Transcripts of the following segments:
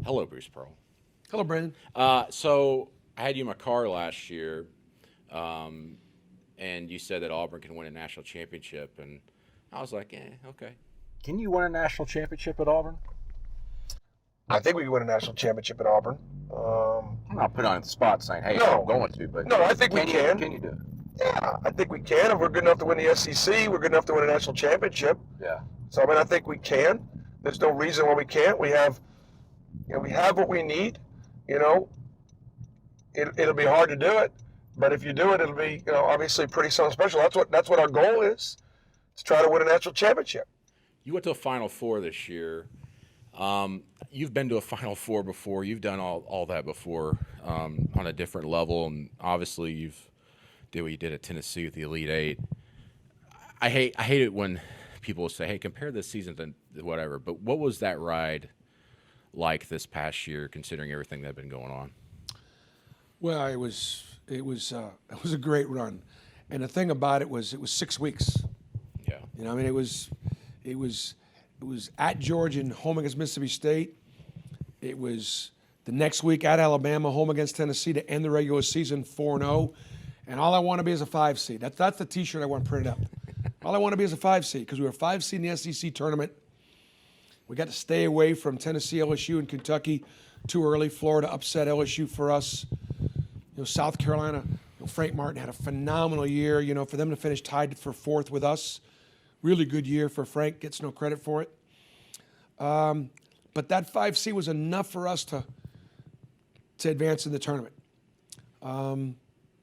Hello, Bruce Pearl. Hello, Brandon. So I had you in my car last year, and you said that Auburn can win a national championship, and I was like, okay. Can you win a national championship at Auburn? I think we can win a national championship at Auburn. I'm not putting on the spot saying, hey, No. I'm going to, but No, I think we can. Can you do it? Yeah, I think we can. If we're good enough to win the SEC, we're good enough to win a national championship. Yeah. So, I think we can. There's no reason why we can't. We have what we need. It'll be hard to do it, but if you do it, it'll be, obviously pretty something special. That's what our goal is, to try to win a national championship. You went to a Final Four this year. You've been to a Final Four before. You've done all that before on a different level, and obviously you've did what you did at Tennessee with the Elite Eight. I hate it when people say, "Hey, compare this season to whatever." But what was that ride like this past year, considering everything that had been going on? Well, it was a great run, and the thing about it was 6 weeks. Yeah. It was at Georgia and home against Mississippi State. It was the next week at Alabama, home against Tennessee to end the regular season 4-0. And all I want to be is a 5 seed. That's the T-shirt I want printed up. All I want to be is a 5 seed because we were a 5 seed in the SEC tournament. We got to stay away from Tennessee, LSU, and Kentucky too early. Florida upset LSU for us. South Carolina, Frank Martin had a phenomenal year. For them to finish tied for 4th with us, really good year for Frank. Gets no credit for it. But that 5 seed was enough for us to advance in the tournament.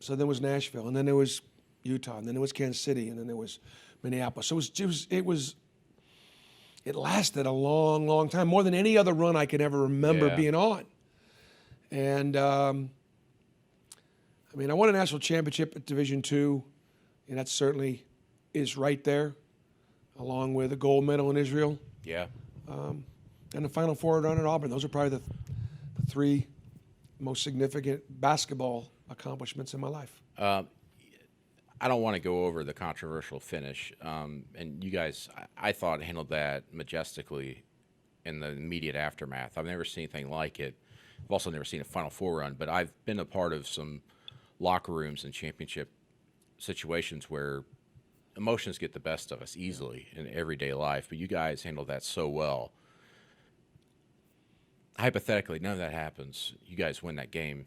So there was Nashville, and then there was Utah, and then there was Kansas City, and then there was Minneapolis. So it lasted a long, long time, more than any other run I could ever remember being on. And I won a national championship at Division II, and that certainly is right there, along with a gold medal in Israel. Yeah. And the Final Four run at Auburn. Those are probably the 3 most significant basketball accomplishments in my life. I don't want to go over the controversial finish, and you guys, I thought, handled that majestically in the immediate aftermath. I've never seen anything like it. I've also never seen a Final Four run, but I've been a part of some locker rooms and championship situations where emotions get the best of us easily in everyday life, but you guys handled that so well. Hypothetically, none of that happens. You guys win that game.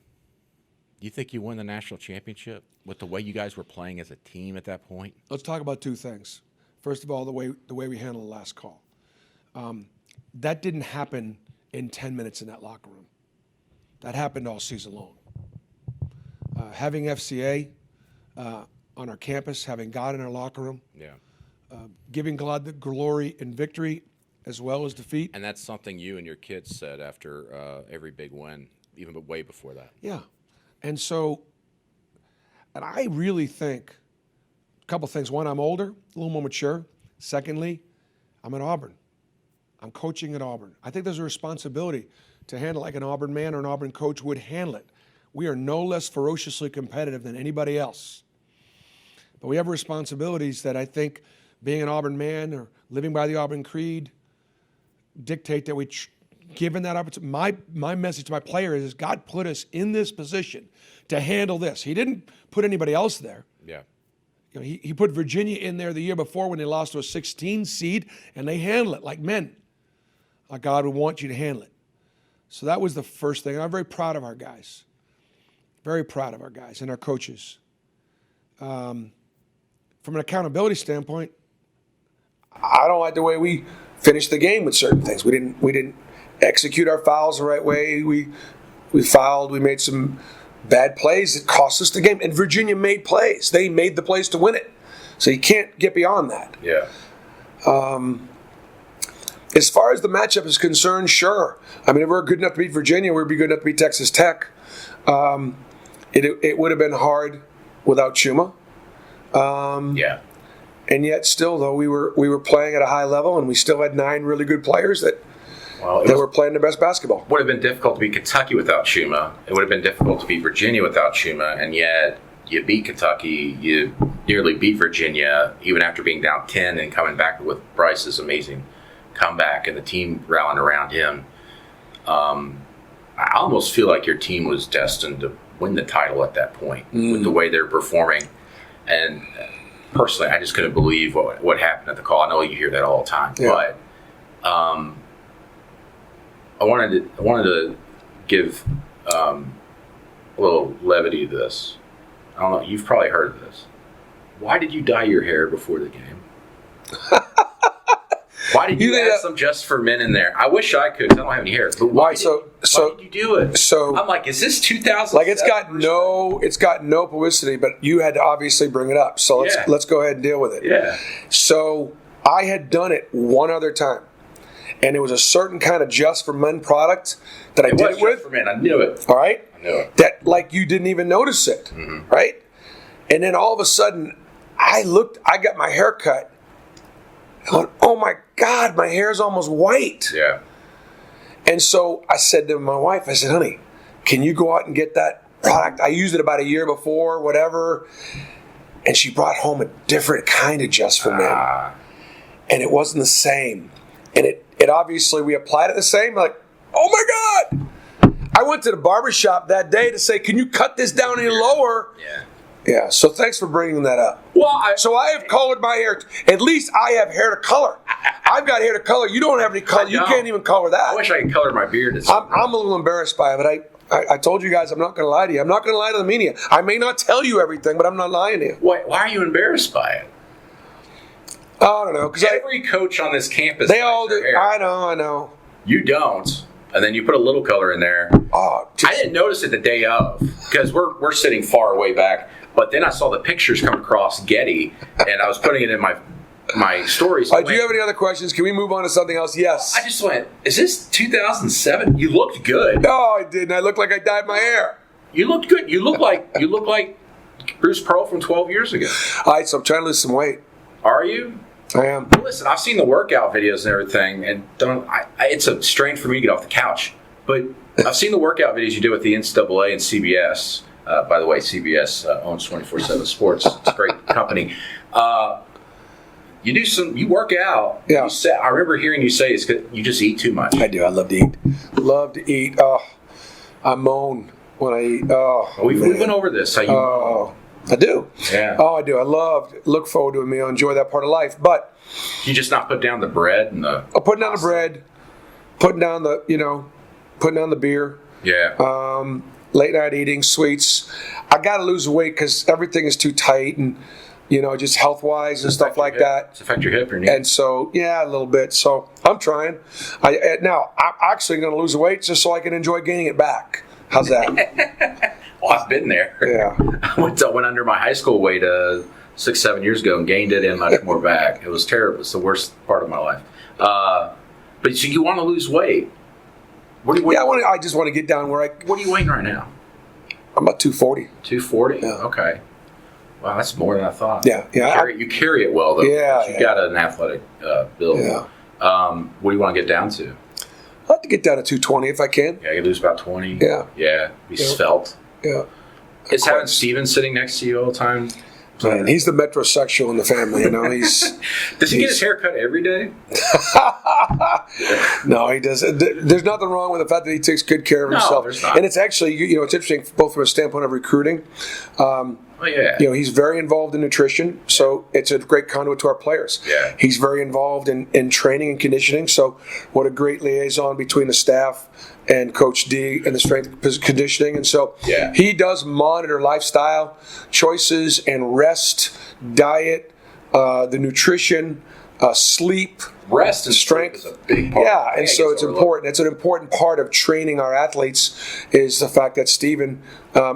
Do you think you win the national championship with the way you guys were playing as a team at that point? Let's talk about 2 things. First of all, the way we handled the last call. That didn't happen in 10 minutes in that locker room. That happened all season long. Having FCA on our campus, having God in our locker room, giving God the glory and victory as well as defeat. And that's something you and your kids said after every big win, even way before that. Yeah. And I really think a couple things. One, I'm older, a little more mature. Secondly, I'm at Auburn. I'm coaching at Auburn. I think there's a responsibility to handle like an Auburn man or an Auburn coach would handle it. We are no less ferociously competitive than anybody else. But we have responsibilities that I think being an Auburn man or living by the Auburn creed dictate that we given that opportunity. My message to my players is God put us in this position to handle this. He didn't put anybody else there. Yeah. He put Virginia in there the year before when they lost to a 16 seed, and they handle it like men. Like God would want you to handle it. So that was the first thing. And I'm very proud of our guys. Very proud of our guys and our coaches. From an accountability standpoint, I don't like the way we finished the game with certain things. We didn't execute our fouls the right way. We fouled. We made some bad plays that cost us the game. And Virginia made plays. They made the plays to win it. So you can't get beyond that. Yeah. As far as the matchup is concerned, sure. If we're good enough to beat Virginia, we'd be good enough to beat Texas Tech. It would have been hard without Chuma. Yeah. And yet still, though, we were playing at a high level, and we still had 9 really good players that were playing their best basketball. It would have been difficult to beat Kentucky without Chuma. It would have been difficult to beat Virginia without Chuma, and yet you beat Kentucky. You nearly beat Virginia, even after being down 10 and coming back with Bryce's amazing comeback and the team rallying around him. I almost feel like your team was destined to win the title at that point with the way they're performing. And personally, I just couldn't believe what happened at the call. I know you hear that all the time, but I wanted to give a little levity to this. I don't know. You've probably heard of this. Why did you dye your hair before the game? Why did you add some Just for Men in there? I wish I could, 'cause I don't have any hair. But why did you do it? So I'm like, is this 2000? Like it's got no publicity, but you had to obviously bring it up. So let's go ahead and deal with it. Yeah. So I had done it one other time, and it was a certain kind of Just for Men product that I did it with. Just for Men. I knew it. All right. I knew it. That like you didn't even notice it, right? And then all of a sudden, I got my hair cut. I went, oh my God, my hair is almost white. Yeah. And so I said to my wife, I said, honey, can you go out and get that product? I used it about a year before, whatever. And she brought home a different kind of Just for Men. And it wasn't the same. And it obviously, we applied it the same. Like, oh my God. I went to the barbershop that day to say, can you cut this down any lower? Yeah. Yeah, so thanks for bringing that up. Well, so I have colored my hair. At least I have hair to color. I've got hair to color. You don't have any color. You can't even color that. I wish I could color my beard. I'm a little embarrassed by it, but I told you guys I'm not going to lie to you. I'm not going to lie to the media. I may not tell you everything, but I'm not lying to you. Why are you embarrassed by it? I don't know. Because every coach on this campus, they all do. Hair. I know. You don't. And then you put a little color in there. Oh, I didn't notice it the day of because we're sitting far away back. But then I saw the pictures come across Getty, and I was putting it in my stories. Do you have any other questions? Can we move on to something else? Yes. I just went, is this 2007? You looked good. No, I didn't. I looked like I dyed my hair. You looked good. You look like Bruce Pearl from 12 years ago. All right, so I'm trying to lose some weight. Are you? I am. Listen, I've seen the workout videos and everything, and it's a strain for me to get off the couch. But I've seen the workout videos you did with the NCAA and CBS. By the way, CBS owns 24/7 Sports. It's a great company. You work out. Yeah. I remember hearing you say it's 'cause you just eat too much. I do. I love to eat. Love to eat. I moan when I eat. We went over this. How you moan. I do. Yeah. Oh, I do. Look forward to a meal. Enjoy that part of life. But you just not put down the bread and the. Putting down the bread, putting down the beer. Yeah. Late night eating, sweets. I got to lose weight because everything is too tight and, just health wise and stuff like that. Does it affect your hip or knee? And so, yeah, a little bit. So I'm trying. Now, I'm actually going to lose weight just so I can enjoy gaining it back. How's that? Well, I've been there. Yeah. I went under my high school weight 6-7 years ago and gained it and much more back. It was terrible. It's the worst part of my life. But so you want to lose weight? I just want to get down where What are you weighing right now? I'm about 240. 240? Yeah. Okay. Wow, that's more than I thought. Yeah. You carry it well, though. Yeah. You got an athletic build. Yeah. What do you want to get down to? I'd like to get down to 220 if I can. Yeah, you lose about 20. Yeah. Yeah. Be svelte. Yeah. Is having Steven sitting next to you all the time? Man, he's the metrosexual in the family, He's Does he get his hair cut every day? No, he doesn't. There's nothing wrong with the fact that he takes good care of himself. There's not. And it's actually, it's interesting both from a standpoint of recruiting. He's very involved in nutrition, so it's a great conduit to our players. Yeah. He's very involved in training and conditioning, so what a great liaison between the staff and Coach D and the strength and conditioning. And so he does monitor lifestyle choices and rest, diet, the nutrition, sleep. Rest and strength is a big part. Yeah, and so it's important. It's an important part of training our athletes is the fact that Steven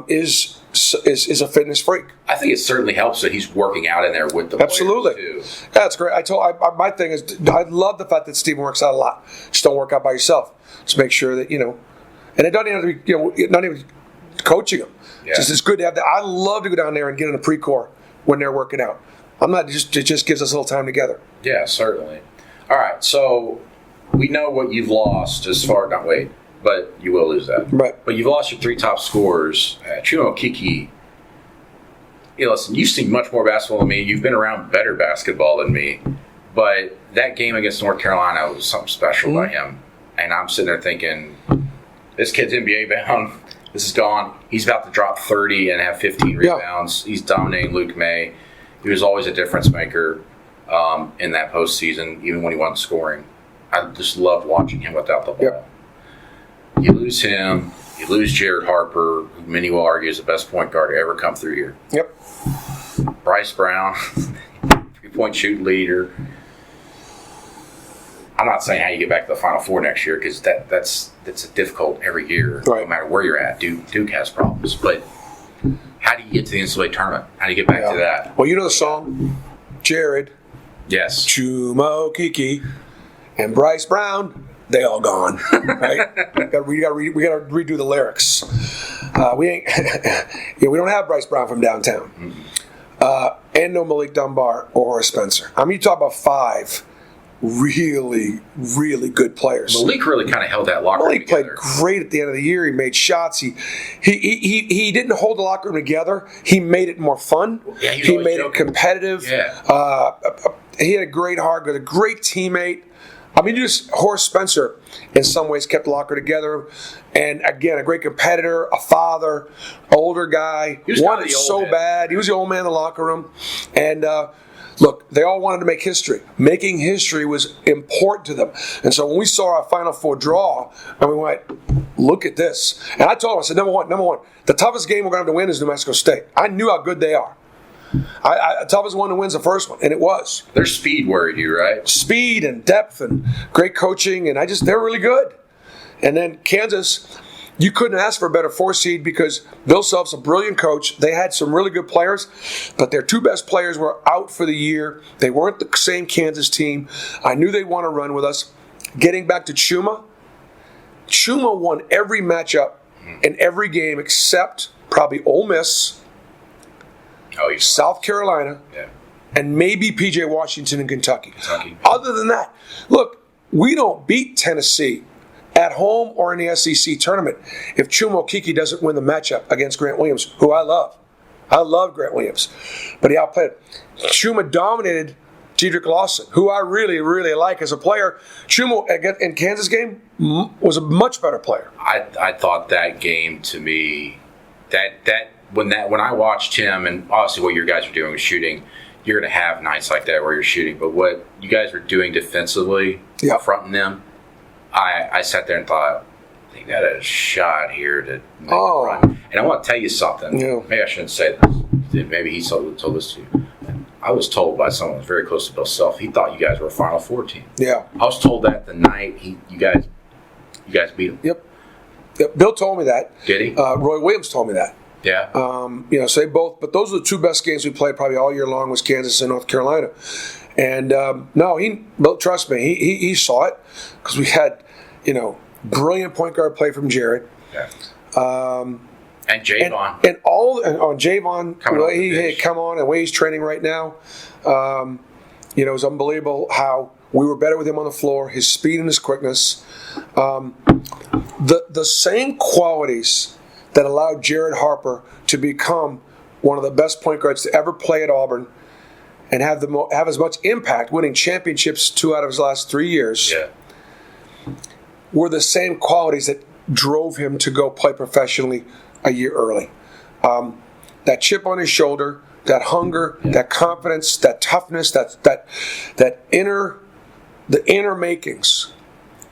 is a fitness freak. I think it certainly helps that he's working out in there with the Absolutely. players too. That's great. My thing is I love the fact that Steven works out a lot. Just don't work out by yourself. Just make sure that and it doesn't have to be not even coaching them. Yeah. Just it's good to have that. I love to go down there and get in a pre-core when they're working out. It just gives us a little time together. Yeah, certainly. All right, so we know what you've lost as far not weight, but you will lose that. Right. But you've lost your 3 top scorers. Chuno Kiki. Listen, you've seen much more basketball than me. You've been around better basketball than me. But that game against North Carolina was something special by him. And I'm sitting there thinking, This kid's NBA bound. This is gone. He's about to drop 30 and have 15 rebounds. He's dominating Luke May. He was always a difference maker in that postseason, even when he wasn't scoring. I just loved watching him without the ball. Yep. You lose him. You lose Jared Harper, who many will argue is the best point guard to ever come through here. Yep. Bryce Brown, 3-point shooting leader. I'm not saying how you get back to the Final Four next year because that's difficult every year, right. No matter where you're at. Duke has problems, but how do you get to the NCAA tournament? How do you get back to that? Well, you know the song, Jared, Yes. Chumo Kiki, and Bryce Brown. They all gone, right? we got to redo the lyrics. We don't have Bryce Brown from downtown, and no Malik Dunbar or Horace Spencer. I mean, you talk about 5 really, really good players. Malik really kind of held that locker room Malik together. played great at the end of the year. He made shots. He didn't hold the locker room together. He made it more fun. Yeah, he was he always made joking. it competitive. Yeah. He had a great heart, a great teammate. I mean, just Horace Spencer, in some ways, kept the locker together. And again, a great competitor, a father, older guy. He was wanted kinda the old so man. bad. He was the old man in the locker room. And look, they all wanted to make history. Making history was important to them. And so when we saw our Final Four draw, and we went, look at this. And I told him, I said, number one, the toughest game we're going to have to win is New Mexico State. I knew how good they are. The toughest one to win is the first one, and it was. Their speed worried you, right? Speed and depth and great coaching, and they're really good. And then Kansas, you couldn't ask for a better 4 seed because Bill Self's a brilliant coach. They had some really good players, but their 2 best players were out for the year. They weren't the same Kansas team. I knew they'd want to run with us. Getting back to Chuma won every matchup in every game except probably Ole Miss, South Carolina, and maybe P.J. Washington and Kentucky. Other than that, look, we don't beat Tennessee at home or in the SEC tournament if Chumo Kiki doesn't win the matchup against Grant Williams, who I love. I love Grant Williams, but he outplayed. Chuma dominated Dedrick Lawson, who I really, really like as a player. Chuma in Kansas game was a much better player. I thought that game to me, when I watched him, and obviously what your guys are doing with shooting, you're going to have nights like that where you're shooting. But what you guys were doing defensively, fronting them, I sat there and thought, they got a shot here to make a run. And I want to tell you something. Yeah. Maybe I shouldn't say this. Maybe he told this to you. I was told by someone who's very close to Bill Self, he thought you guys were a Final Four team. Yeah. I was told that the night you guys beat him. Yep. Bill told me that. Did he? Roy Williams told me that. Yeah. So they both, but those are the 2 best games we played probably all year long was Kansas and North Carolina. And Bill, trust me, he saw it because we had, brilliant point guard play from Jared. Yeah. And Javon. And Javon, Coming come on, and the way he's training right now, it was unbelievable how we were better with him on the floor, his speed and his quickness. The same qualities that allowed Jared Harper to become one of the best point guards to ever play at Auburn and have as much impact, winning championships 2 out of his last 3 years, were the same qualities that drove him to go play professionally a year early. That chip on his shoulder, that hunger, that confidence, that toughness, the inner makings.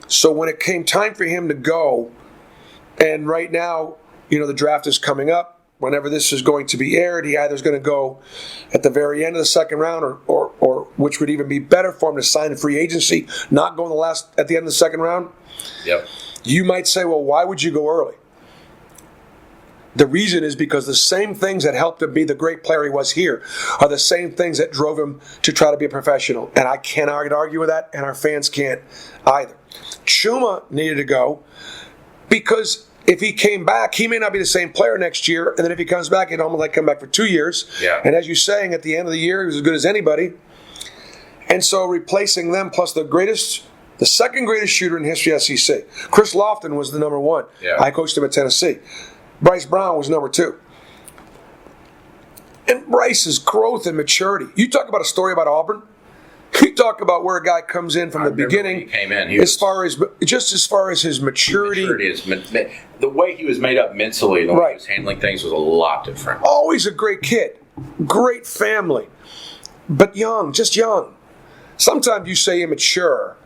So when it came time for him to go, and right now, the draft is coming up. Whenever this is going to be aired, he either is going to go at the very end of the second round, or which would even be better for him to sign a free agency, not go at the end of the second round. Yep. You might say, well, why would you go early? The reason is because the same things that helped him be the great player he was here are the same things that drove him to try to be a professional. And I can't argue with that, and our fans can't either. Chuma needed to go because if he came back, he may not be the same player next year. And then if he comes back, he'd almost come back for 2 years. Yeah. And as you're saying, at the end of the year, he was as good as anybody. And so replacing them plus the second greatest shooter in history of SEC. Chris Lofton was the number 1. Yeah. I coached him at Tennessee. Bryce Brown was number 2. And Bryce's growth and maturity. You talk about a story about Auburn. you talk about where a guy comes in from the remember when beginning, he came in, as far as his maturity. The way he was made up mentally, the way Right. he was handling things was a lot different. Always a great kid, great family, but young, just young. Sometimes you say immature,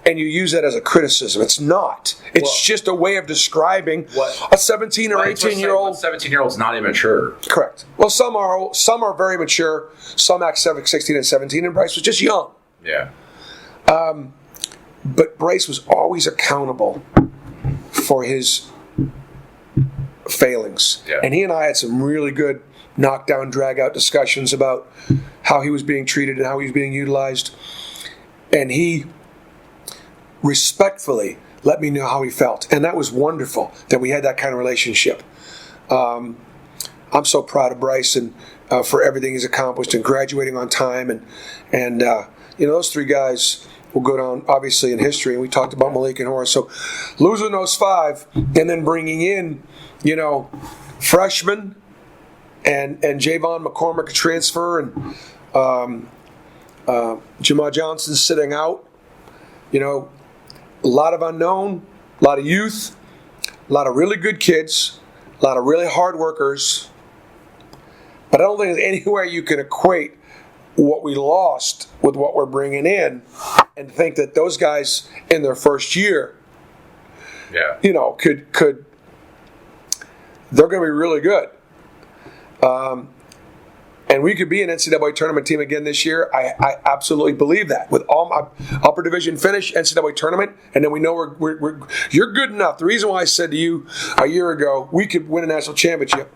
and you use that as a criticism. It's not. It's just a way of describing a 17 or 18-year-old. 17-year-old's not immature. Correct. Well, some are very mature. Some act 16 and 17, and Bryce was just young. Yeah. But Bryce was always accountable for his failings. Yeah. And he and I had some really good knockdown, drag-out discussions about how he was being treated and how he was being utilized. And he respectfully let me know how he felt. And that was wonderful that we had that kind of relationship. I'm so proud of Bryce and for everything he's accomplished and graduating on time. And those three guys will go down, obviously, in history. And we talked about Malik and Horace. So losing those five and then bringing in, freshmen and Javon McCormick transfer and Jamal Johnson sitting out, a lot of unknown, a lot of youth, a lot of really good kids, a lot of really hard workers. But I don't think there's anywhere you can equate what we lost with what we're bringing in and think that those guys in their first year, could they're going to be really good. And we could be an NCAA tournament team again this year. I absolutely believe that. With all my upper division finish, NCAA tournament, and then we know you're good enough. The reason why I said to you a year ago we could win a national championship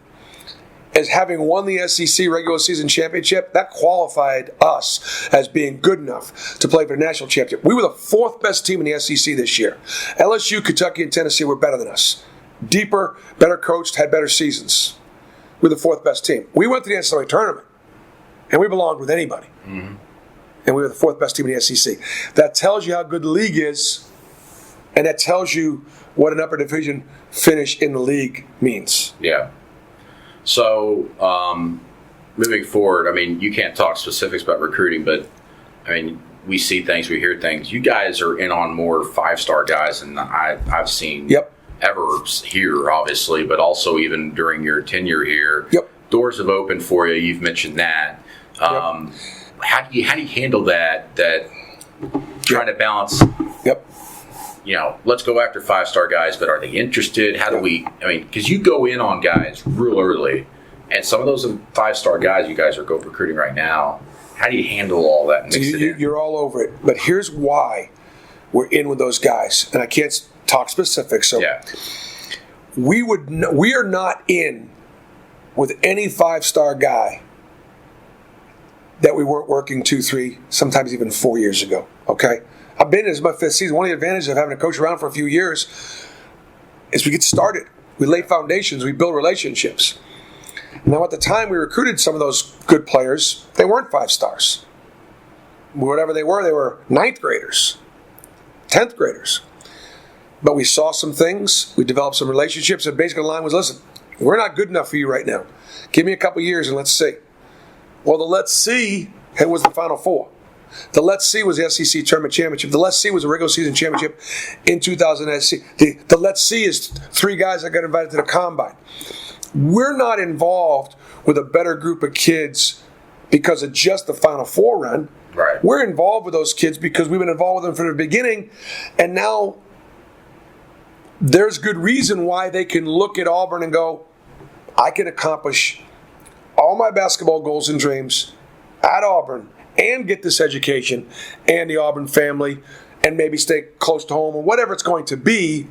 is having won the SEC regular season championship, that qualified us as being good enough to play for the national championship. We were the fourth best team in the SEC this year. LSU, Kentucky, and Tennessee were better than us. Deeper, better coached, had better seasons. We're the fourth best team. We went to the NCAA tournament, and we belonged with anybody. Mm-hmm. And we were the fourth best team in the SEC. That tells you how good the league is, and that tells you what an upper division finish in the league means. Yeah. So, moving forward, you can't talk specifics about recruiting, but, we see things, we hear things. You guys are in on more five-star guys than I've seen. Yep. Ever here, obviously, but also even during your tenure here. Yep. Doors have opened for you. You've mentioned that. Yep. How do you handle that trying to balance? Yep. Let's go after five-star guys, but are they interested? How do we? Because you go in on guys real early, and some of those five-star guys you guys are go recruiting right now. How do you handle all that? And mix it in? You're all over it. But here's why we're in with those guys, and I can't talk specifics. So yeah. We are not in with any five-star guy that we weren't working 2, 3, sometimes even 4 years ago. Okay, I've been in this my fifth season. One of the advantages of having a coach around for a few years is we get started. We lay foundations. We build relationships. Now, at the time we recruited some of those good players, they weren't 5 stars. Whatever they were ninth graders, 10th graders. But we saw some things, we developed some relationships, and basically the line was, listen, we're not good enough for you right now. Give me a couple years and let's see. Well, the let's see was the Final Four. The let's see was the SEC Tournament Championship. The let's see was a regular season championship in 2000 SEC. The let's see is 3 guys that got invited to the Combine. We're not involved with a better group of kids because of just the Final Four run. Right. We're involved with those kids because we've been involved with them from the beginning, and now there's good reason why they can look at Auburn and go, I can accomplish all my basketball goals and dreams at Auburn and get this education and the Auburn family and maybe stay close to home or whatever it's going to be.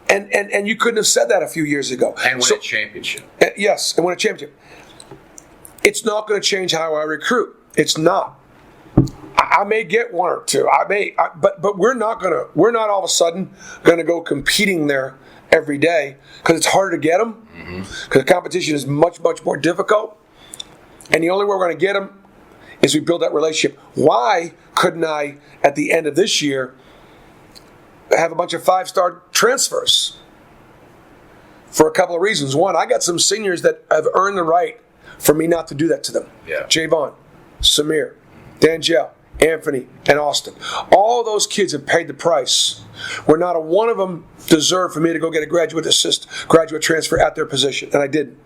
And you couldn't have said that a few years ago. And win a championship. Yes, and win a championship. It's not going to change how I recruit. It's not. I may get 1 or 2. But we're not all of a sudden going to go competing there every day because it's harder to get them. Because the competition is much, much more difficult. And the only way we're going to get them is we build that relationship. Why couldn't I, at the end of this year, have a bunch of 5-star transfers? For a couple of reasons. One, I got some seniors that have earned the right for me not to do that to them. Yeah. Javon, Samir, Dangel, Anthony, and Austin. All those kids have paid the price where not a one of them deserved for me to go get a graduate transfer at their position, and I didn't.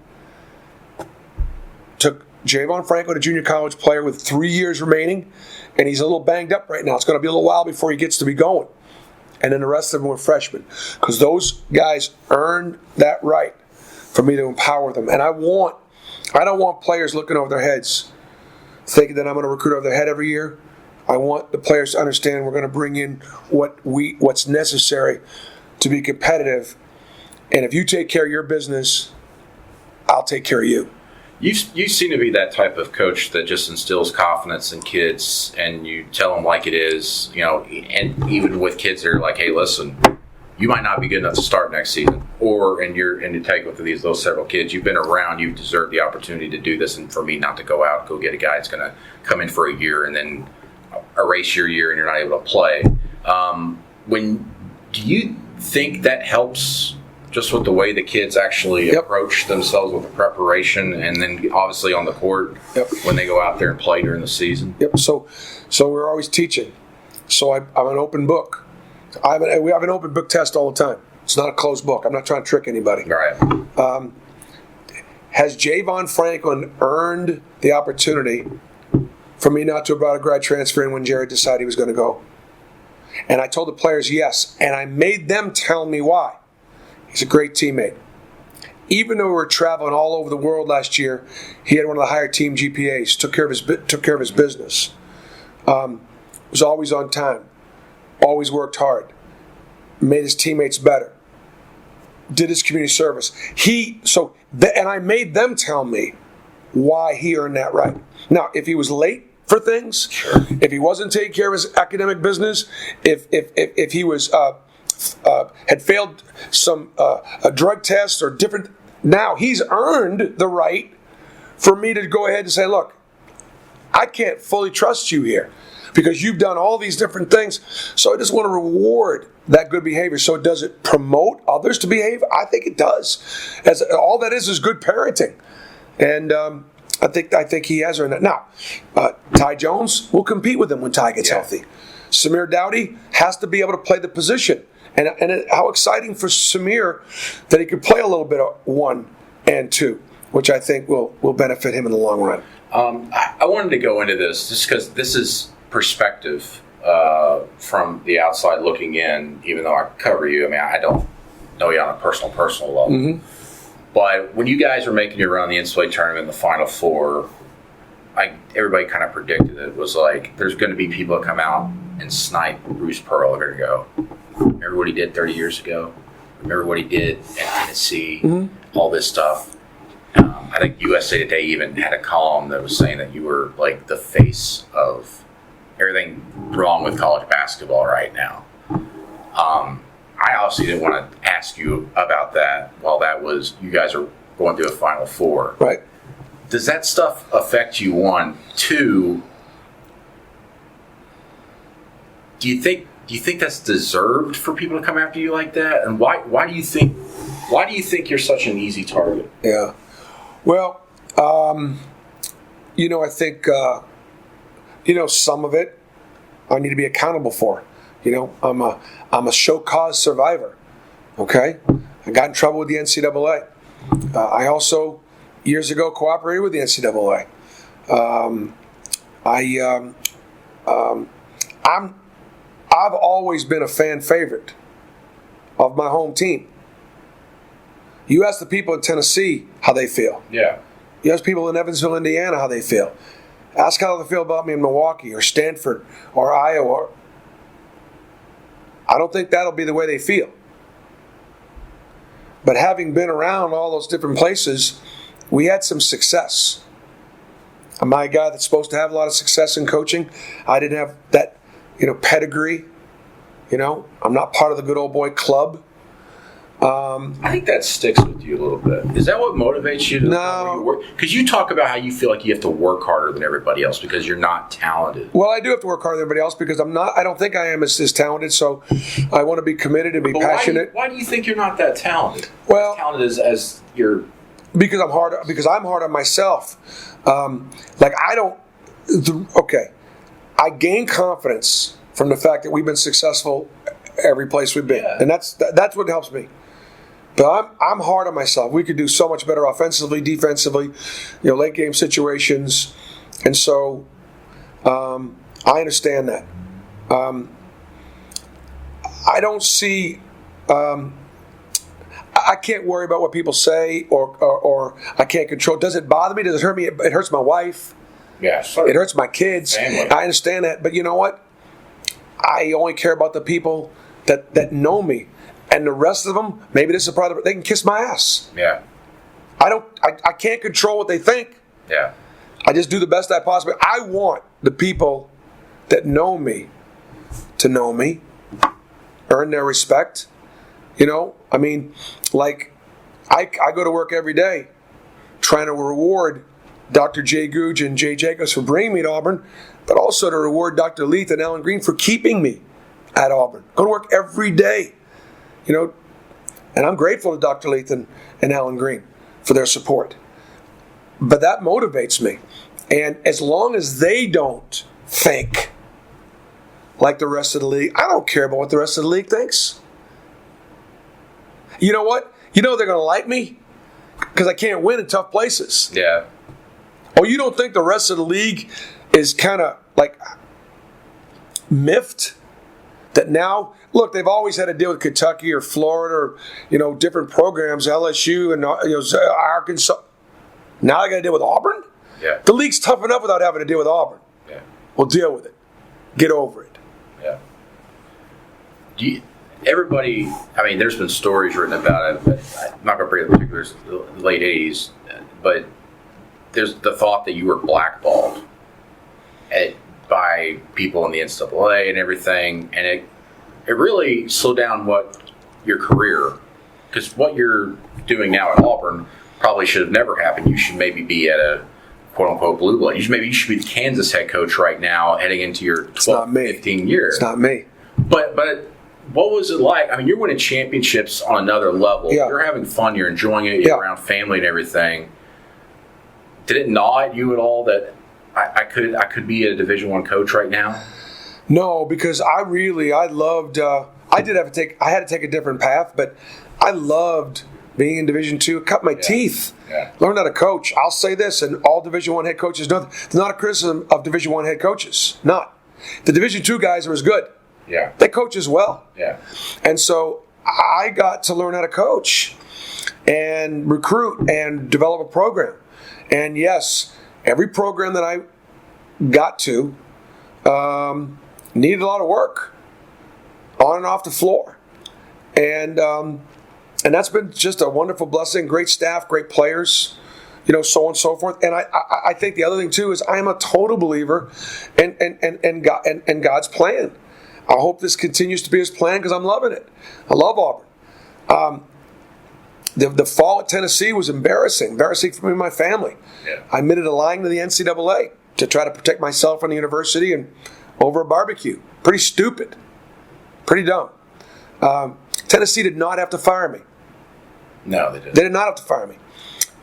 Took Javon Franklin, a junior college player with 3 years remaining, and he's a little banged up right now. It's going to be a little while before he gets to be going. And then the rest of them were freshmen, because those guys earned that right for me to empower them. And I don't want players looking over their heads, thinking that I'm going to recruit over their head every year. I want the players to understand we're going to bring in what's necessary to be competitive. And if you take care of your business, I'll take care of you. You seem to be that type of coach that just instills confidence in kids, and you tell them like it is, and even with kids that are like, hey, listen, you might not be good enough to start next season, and you take with those several kids, you've been around, you've deserved the opportunity to do this, and for me not to go get a guy that's going to come in for a year and then erase your year and you're not able to play. Do you think that helps just with the way the kids actually approach themselves with the preparation, and then obviously on the court when they go out there and play during the season? Yep. So we're always teaching. So I'm an open book. We have an open book test all the time. It's not a closed book. I'm not trying to trick anybody. Right. Has Javon Franklin earned the opportunity for me not to have brought a grad transfer in when Jared decided he was going to go? And I told the players yes, and I made them tell me why. He's a great teammate. Even though we were traveling all over the world last year, he had one of the higher team GPAs. Took care of his business. Was always on time. Always worked hard. Made his teammates better. Did his community service. And I made them tell me why he earned that right. Now, if he was late for things, if he wasn't taking care of his academic business, if he was had failed some a drug test or different, now he's earned the right for me to go ahead and say, look, I can't fully trust you here because you've done all these different things. So I just want to reward that good behavior. So does it promote others to behave? I think it does. As all that is good parenting, and I think he has earned that. Now, Ty Jones will compete with him when Ty gets healthy. Samir Dowdy has to be able to play the position. And how exciting for Samir that he could play a little bit of 1 and 2, which I think will benefit him in the long run. I wanted to go into this just because this is perspective from the outside looking in, even though I cover you. I mean, I don't know you on a personal level. Mm-hmm. But when you guys were making your run in the NCAA tournament in the Final Four, everybody kind of predicted it was like there's going to be people that come out and snipe Bruce Pearl. They're going to go, remember what he did 30 years ago? Remember what he did at Tennessee? Mm-hmm. All this stuff. I think USA Today even had a column that was saying that you were like the face of everything wrong with college basketball right now. I obviously didn't want to ask you about that while you guys are going through a Final Four. Right. Does that stuff affect you? 1, 2, do you think that's deserved for people to come after you like that? And why do you think you're such an easy target? Yeah. Well, I think some of it I need to be accountable for. I'm a show cause survivor. Okay, I got in trouble with the NCAA. I also years ago cooperated with the NCAA. I've always been a fan favorite of my home team. You ask the people in Tennessee how they feel. Yeah. You ask people in Evansville, Indiana how they feel. Ask how they feel about me in Milwaukee or Stanford or Iowa. I don't think that'll be the way they feel. But having been around all those different places, we had some success. Am I a guy that's supposed to have a lot of success in coaching? I didn't have that, pedigree. I'm not part of the good old boy club. I think that sticks with you a little bit. Is that what motivates you to work? Because you talk about how you feel like you have to work harder than everybody else because you're not talented. Well, I do have to work harder than everybody else because I don't think I am as talented. So I want to be committed and be passionate. Why do you think you're not that talented? Well, as talented as you're. Because I'm hard on myself. I gain confidence from the fact that we've been successful every place we've been, and that's what helps me. But I'm hard on myself. We could do so much better offensively, defensively, late game situations, and so I understand that. I don't see. I can't worry about what people say, or I can't control. Does it bother me? Does it hurt me? It hurts my wife. Yeah, It hurts my kids. Family. I understand that, but you know what? I only care about the people that know me, and the rest of them. Maybe this is a problem. They can kiss my ass. Yeah. I can't control what they think. Yeah. I just do the best I possibly. I want the people that know me to know me, earn their respect. I mean, like I go to work every day trying to reward Dr. Jay Googe and Jay Jacobs for bringing me to Auburn, but also to reward Dr. Leith and Alan Green for keeping me at Auburn. Go to work every day, and I'm grateful to Dr. Leith and Alan Green for their support. But that motivates me. And as long as they don't think like the rest of the league, I don't care about what the rest of the league thinks. You know what? They're going to like me because I can't win in tough places. Yeah. Oh, you don't think the rest of the league is kind of like miffed? That now, look, they've always had to deal with Kentucky or Florida or, different programs, LSU and Arkansas. Now they got to deal with Auburn? Yeah. The league's tough enough without having to deal with Auburn. Yeah. Well, deal with it. Get over it. Yeah. Everybody, there's been stories written about it, but I'm not going to bring up the particulars of the late 80s, but there's the thought that you were blackballed by people in the NCAA and everything, and it really slowed down your career, because what you're doing now at Auburn probably should have never happened. You should maybe be at a quote-unquote blue blood. You should be the Kansas head coach right now heading into your 12, 15 years. It's not me. But what was it like? You're winning championships on another level. Yeah. You're having fun. You're enjoying it. You're around family and everything. Did it gnaw at you at all that I could be a Division I coach right now? No, because I loved. I had to take a different path, but I loved being in Division II. It cut my teeth. Yeah. Learned how to coach. I'll say this, and all Division I head coaches know. It's not a criticism of Division I head coaches. Not. The Division II guys are as good. Yeah. They coach as well. Yeah. And so I got to learn how to coach and recruit and develop a program. And yes, every program that I got to needed a lot of work on and off the floor. And that's been just a wonderful blessing. Great staff, great players, so on and so forth. And I think the other thing too is I am a total believer in God's plan. I hope this continues to be His plan because I'm loving it. I love Auburn. The fall at Tennessee was embarrassing for me and my family. Yeah. I admitted to lying to the NCAA to try to protect myself and the university and over a barbecue. Pretty stupid. Pretty dumb. Tennessee did not have to fire me. No, they didn't. They did not have to fire me.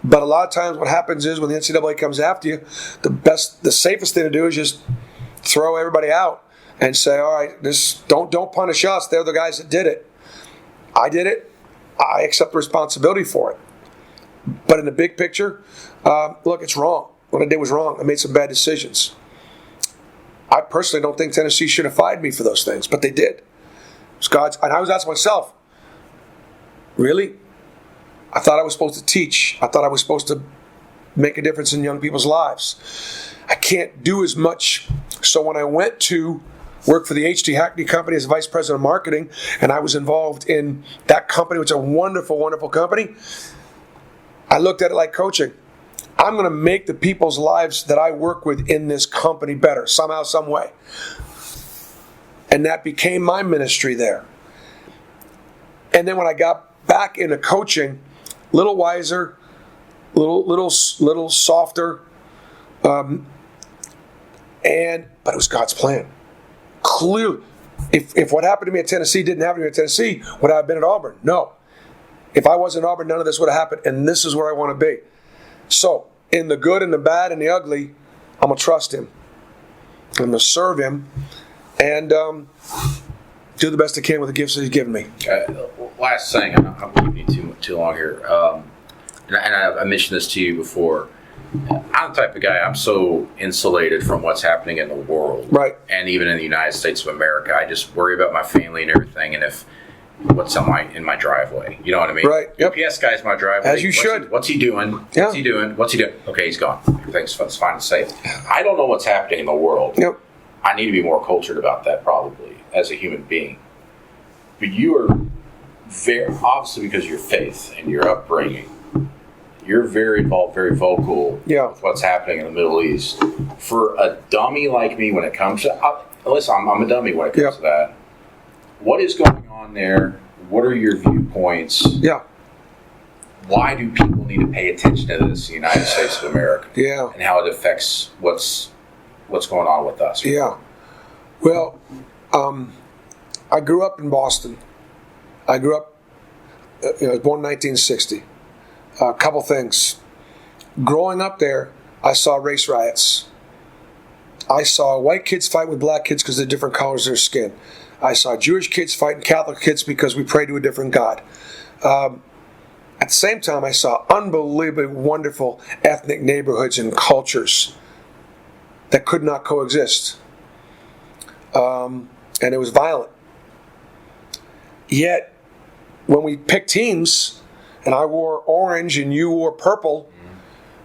But a lot of times what happens is when the NCAA comes after you, the safest thing to do is just throw everybody out and say, all right, don't punish us. They're the guys that did it. I did it. I accept the responsibility for it. But in the big picture, look, it's wrong. What I did was wrong. I made some bad decisions. I personally don't think Tennessee should have fired me for those things, but they did. It was God's, and I was asking myself, really? I thought I was supposed to teach. I thought I was supposed to make a difference in young people's lives. I can't do as much. So when I went to work for the H.T. Hackney Company as vice president of marketing, and I was involved in that company, which is a wonderful, wonderful company, I looked at it like coaching. I'm going to make the people's lives that I work with in this company better, somehow, some way. And that became my ministry there. And then when I got back into coaching, little wiser, little softer, but it was God's plan. Clearly, if what happened to me at Tennessee didn't happen to me at Tennessee, would I have been at Auburn? No. If I wasn't at Auburn, none of this would have happened, and this is where I want to be. So, in the good and the bad and the ugly, I'm going to trust Him. I'm going to serve Him and do the best I can with the gifts that He's given me. Last thing, I'm not keeping you too long here. And I mentioned this to you before. I'm the type of guy, I'm so insulated from what's happening in the world. Right. And even in the United States of America. I just worry about my family and everything, and if what's in my driveway. You know what I mean? Right. Yep. UPS guy's in my driveway. As you should. What's he doing? Yeah. What's he doing? What's he doing? Okay, he's gone. Everything's fine and safe. I don't know what's happening in the world. Yep. I need to be more cultured about that, probably, as a human being. But you are very, obviously because of your faith and your upbringing, you're very involved, very vocal with what's happening in the Middle East. For a dummy like me, when it comes to, listen, I'm a dummy when it comes to that. What is going on there? What are your viewpoints? Yeah. Why do people need to pay attention to this in the United States of America? Yeah. And how it affects what's going on with us? Yeah. Well, I grew up in Boston. I grew up, I was born in 1960. A couple things. Growing up there, I saw race riots. I saw white kids fight with black kids because of the different colors of their skin. I saw Jewish kids fighting Catholic kids because we pray to a different God. At the same time, I saw unbelievably wonderful ethnic neighborhoods and cultures that could not coexist. And it was violent. Yet, when we picked teams, and I wore orange and you wore purple,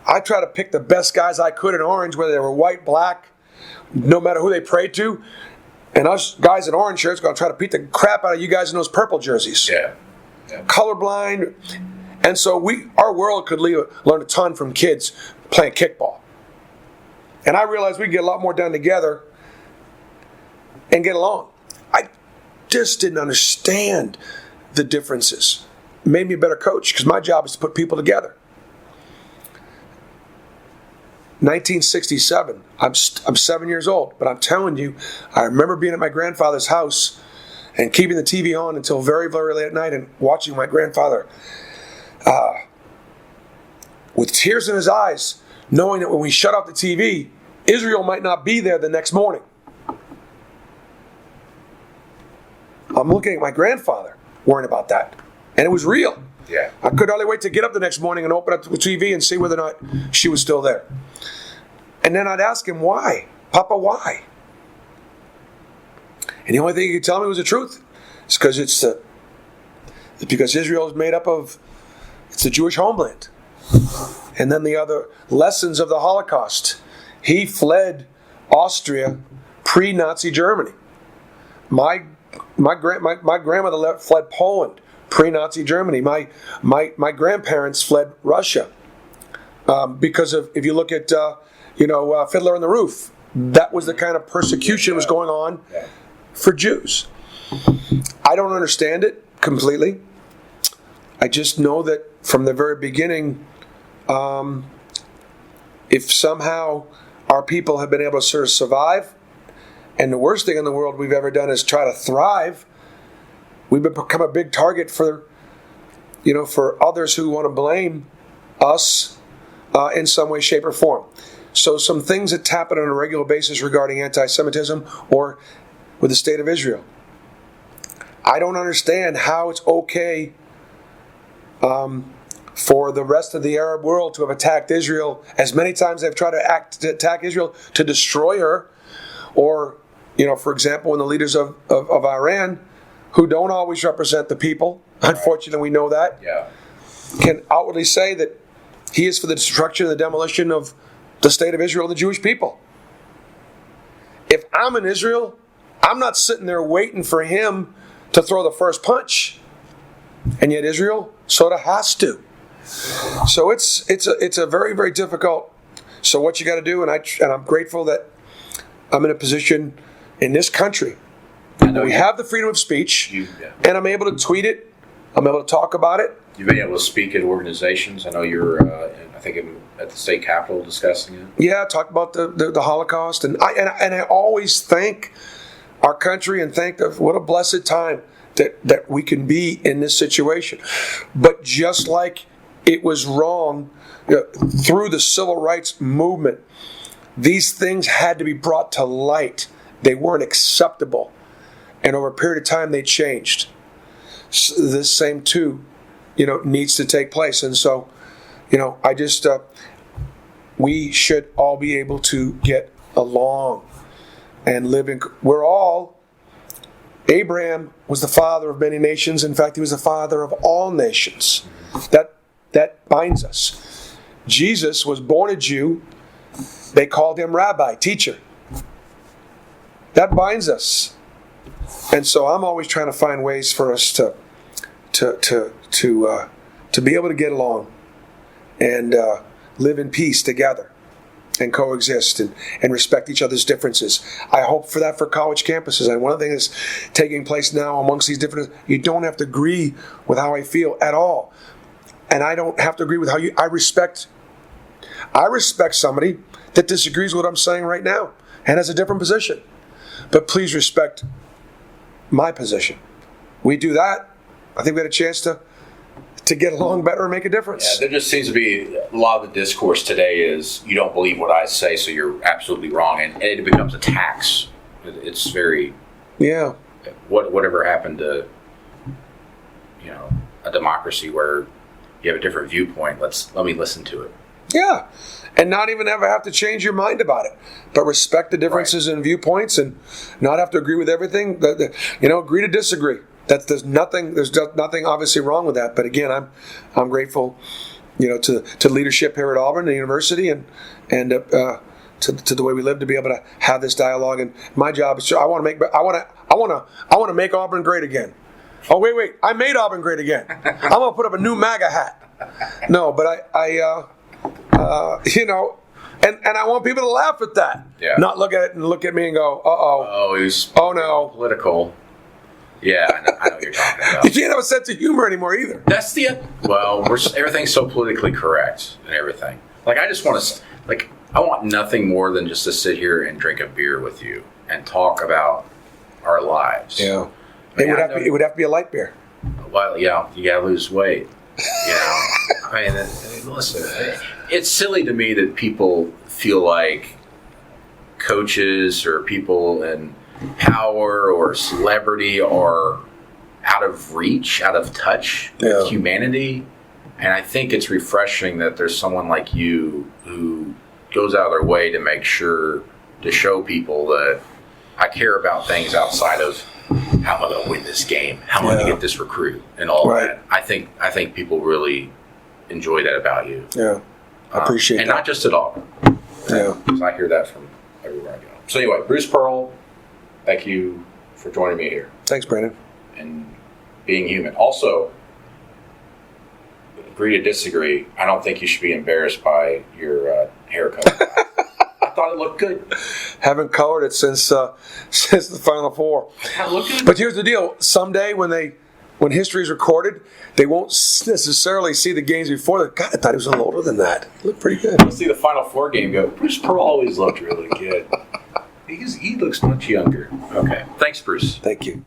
I tried to pick the best guys I could in orange, whether they were white, black, no matter who they prayed to. And us guys in orange shirts going to try to beat the crap out of you guys in those purple jerseys. Yeah. Colorblind. And so our world could learn a ton from kids playing kickball. And I realized we could get a lot more done together and get along. I just didn't understand the differences. It made me a better coach because my job is to put people together. 1967. I'm 7 years old, but I'm telling you, I remember being at my grandfather's house and keeping the TV on until very, very late at night and watching my grandfather with tears in his eyes, knowing that when we shut off the TV, Israel might not be there the next morning. I'm looking at my grandfather worrying about that. And it was real. Yeah. I could hardly wait to get up the next morning and open up the TV and see whether or not she was still there. And then I'd ask him, why? Papa, why? And the only thing he could tell me was the truth. It's because Israel is made up of, it's the Jewish homeland. And then the other lessons of the Holocaust. He fled Austria pre-Nazi Germany. My grandmother fled Poland pre-Nazi Germany. My grandparents fled Russia because of, if you look at Fiddler on the Roof, that was the kind of persecution that was going on for Jews. I don't understand it completely. I just know that from the very beginning, if somehow our people have been able to sort of survive, and the worst thing in the world we've ever done is try to thrive, we've become a big target for others who want to blame us in some way, shape, or form. So some things that happen on a regular basis regarding anti-Semitism or with the state of Israel. I don't understand how it's okay for the rest of the Arab world to have attacked Israel as many times they've tried to attack Israel to destroy her. Or, for example, when the leaders of Iran, who don't always represent the people, unfortunately we know that, can outwardly say that he is for the destruction and the demolition of the state of Israel and the Jewish people. If I'm in Israel, I'm not sitting there waiting for him to throw the first punch. And yet Israel sort of has to. So it's a very, very difficult. So what you got to do, and I'm grateful that I'm in a position in this country. We have the freedom of speech, and I'm able to tweet it. I'm able to talk about it. You've been able to speak at organizations. I know you're, at the state capitol discussing it. Yeah, talk about the Holocaust, and I always thank our country and thank what a blessed time that we can be in this situation. But just like it was wrong through the civil rights movement, These things had to be brought to light. They weren't acceptable. And over a period of time, they changed. So this same too, needs to take place. And so, I just, we should all be able to get along and live in, Abraham was the father of many nations. In fact, he was the father of all nations. That binds us. Jesus was born a Jew. They called him rabbi, teacher. That binds us. And so I'm always trying to find ways for us to be able to get along and live in peace together and coexist and respect each other's differences. I hope for that for college campuses. And one of the things that's taking place now amongst these differences, you don't have to agree with how I feel at all. And I don't have to agree with how you. I respect somebody that disagrees with what I'm saying right now and has a different position. But please respect my position. We do that, I think we had a chance to get along better and make a difference. Yeah, there just seems to be a lot of the discourse today is you don't believe what I say, so you're absolutely wrong, and it becomes a tax. It's very whatever happened to a democracy where you have a different viewpoint. Let me listen to it. Yeah, and not even ever have to change your mind about it, but respect the differences in viewpoints and not have to agree with everything. Agree to disagree. There's nothing obviously wrong with that. But again, I'm grateful, to leadership here at Auburn, the university, and to the way we live to be able to have this dialogue. And my job is I want to make Auburn great again. Oh wait! I made Auburn great again. I'm gonna put up a new MAGA hat. No, but and I want people to laugh at that. Yeah. Not look at it and look at me and go, oh no, political. Yeah, I know what you're talking about. You can't have a sense of humor anymore either. That's everything's so politically correct and everything. Like I just want to, I want nothing more than just to sit here and drink a beer with you and talk about our lives. Yeah. It would have to be a light beer. Well, yeah, you gotta lose weight. Listen, it's silly to me that people feel like coaches or people in power or celebrity are out of reach, out of touch with humanity. And I think it's refreshing that there's someone like you who goes out of their way to make sure to show people that I care about things outside of how am I going to win this game? How am I going to get this recruit? And all that. I think people really enjoy that about you. Yeah, I appreciate that. And not just at Auburn. Yeah. Because I hear that from everywhere I go. So anyway, Bruce Pearl, thank you for joining me here. Thanks, Brandon. And being human. Also, agree to disagree. I don't think you should be embarrassed by your haircut. I thought it looked good. Haven't colored it since the Final Four. But here's the deal: someday when history is recorded, they won't necessarily see the games before. God, I thought he was a little older than that. He looked pretty good. Let's see the Final Four game go. Bruce Pearl always looked really good. He looks much younger. Okay, thanks, Bruce. Thank you.